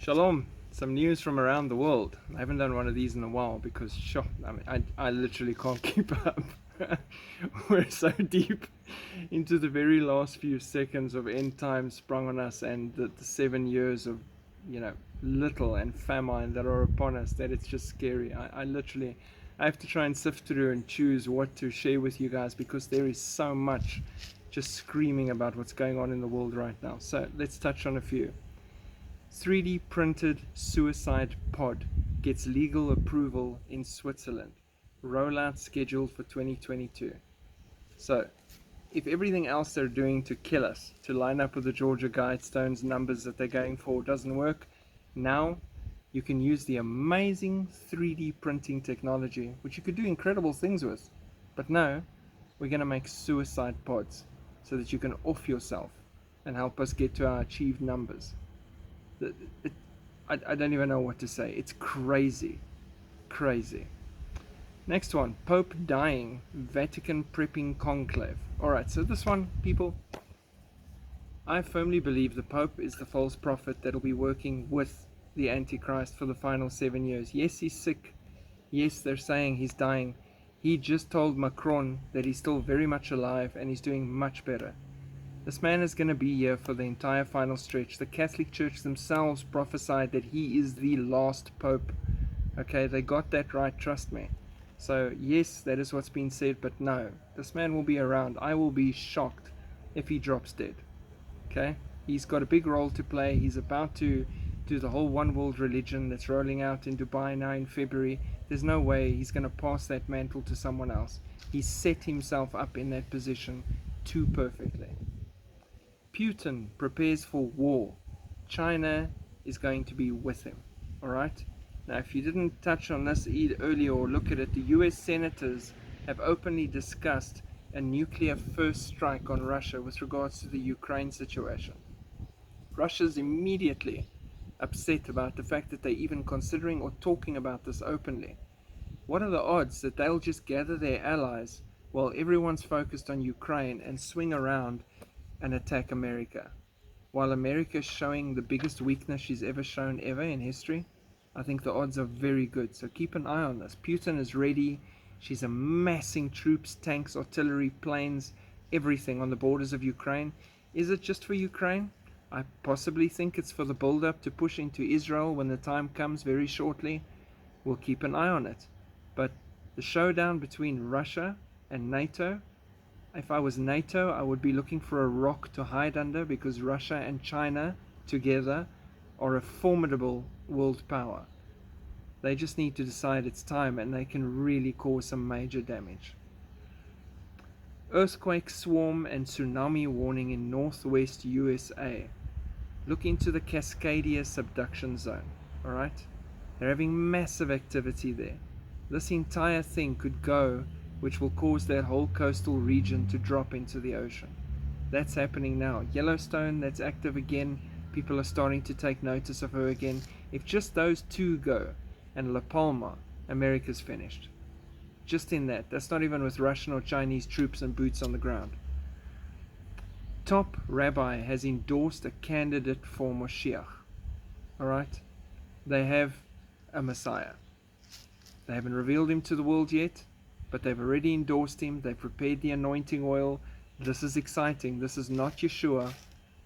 Shalom. Some news from around the world. I haven't done one of these in a while because, I literally can't keep up. We're so deep into the very last few seconds of end time sprung on us, and the 7 years of, little and famine that are upon us, that it's just scary. I have to try and sift through and choose what to share with you guys because there is so much just screaming about what's going on in the world right now. So let's touch on a few. 3D printed suicide pod gets legal approval in Switzerland. Rollout scheduled for 2022. So, if everything else they're doing to kill us, to line up with the Georgia Guidestones numbers that they're going for, doesn't work, now you can use the amazing 3D printing technology, which you could do incredible things with. But no, we're going to make suicide pods so that you can off yourself and help us get to our achieved numbers. It, I don't even know what to say. It's crazy. Crazy. Next one. Pope dying. Vatican prepping conclave. Alright, so this one, people, I firmly believe the Pope is the false prophet that will be working with the Antichrist for the final 7 years. Yes, he's sick. Yes, they're saying he's dying. He just told Macron that he's still very much alive and he's doing much better. This man is going to be here for the entire final stretch. The Catholic Church themselves prophesied that he is the last Pope. Okay, they got that right, trust me. So, yes, that is what's been said, but no, this man will be around. I will be shocked if he drops dead. Okay, he's got a big role to play. He's about to do the whole one world religion that's rolling out in Dubai now in February. There's no way he's going to pass that mantle to someone else. He's set himself up in that position too perfectly. Putin prepares for war. China is going to be with him. Alright? Now, if you didn't touch on this earlier or look at it, the US senators have openly discussed a nuclear first strike on Russia with regards to the Ukraine situation. Russia's immediately upset about the fact that they're even considering or talking about this openly. What are the odds that they'll just gather their allies while everyone's focused on Ukraine and swing around and attack America? While America is showing the biggest weakness she's ever shown in history, I think the odds are very good. So keep an eye on this. Putin is ready. She's amassing troops, tanks, artillery, planes, everything on the borders of Ukraine. Is it just for Ukraine? I possibly think it's for the build-up to push into Israel when the time comes very shortly. We'll keep an eye on it. But the showdown between Russia and NATO, if I was NATO, I would be looking for a rock to hide under because Russia and China together are a formidable world power. They just need to decide it's time and they can really cause some major damage. Earthquake swarm and tsunami warning in northwest USA. Look into the Cascadia subduction zone. Alright? They're having massive activity there. This entire thing could go, which will cause that whole coastal region to drop into the ocean. That's happening now. Yellowstone, that's active again. People are starting to take notice of her again. If just those two go, and La Palma, America's finished. Just in that. That's not even with Russian or Chinese troops and boots on the ground. Top rabbi has endorsed a candidate for Moshiach. Alright? They have a Messiah. They haven't revealed him to the world yet, but they've already endorsed him. They've prepared the anointing oil. This is exciting. This is not Yeshua.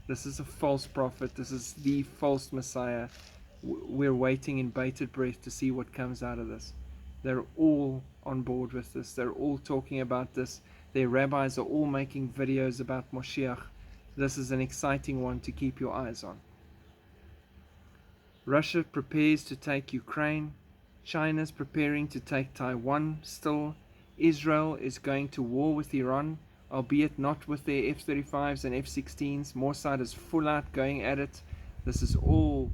This is a false prophet. This is the false Messiah. We're waiting in bated breath to see what comes out of this. They're all on board with this. They're all talking about this. Their rabbis are all making videos about Moshiach. This is an exciting one to keep your eyes on. Russia prepares to take Ukraine. China's preparing to take Taiwan still. Israel is going to war with Iran, albeit not with their F-35s and F-16s. Mossad is full out going at it. This is all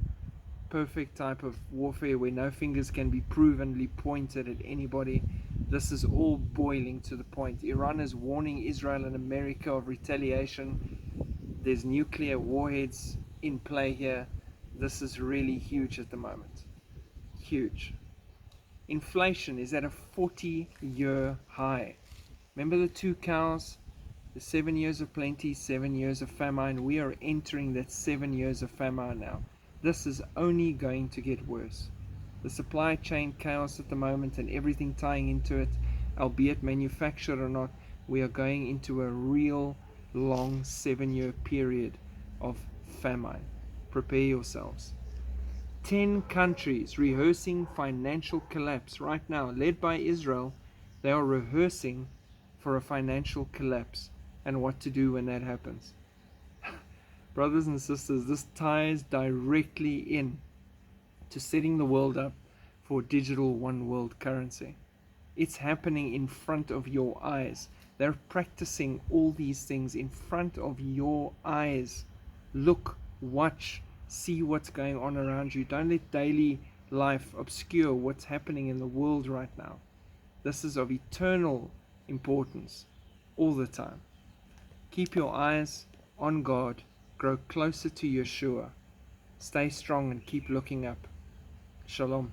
perfect type of warfare where no fingers can be provenly pointed at anybody. This is all boiling to the point. Iran is warning Israel and America of retaliation. There's nuclear warheads in play here. This is really huge at the moment. Huge. Inflation is at a 40-year high. Remember the two cows? The 7 years of plenty, 7 years of famine. We are entering that 7 years of famine now. This is only going to get worse. The supply chain chaos at the moment and everything tying into it, albeit manufactured or not, we are going into a real long 7-year period of famine. Prepare yourselves. 10 countries rehearsing financial collapse right now, led by Israel. They are rehearsing for a financial collapse and what to do when that happens. Brothers and sisters, this ties directly in to setting the world up for digital one world currency. It's happening in front of your eyes. They're practicing all these things in front of your eyes. Look, watch, see what's going on around you. Don't let daily life obscure what's happening in the world right now. This is of eternal importance all the time. Keep your eyes on God. Grow closer to Yeshua. Stay strong and keep looking up. Shalom.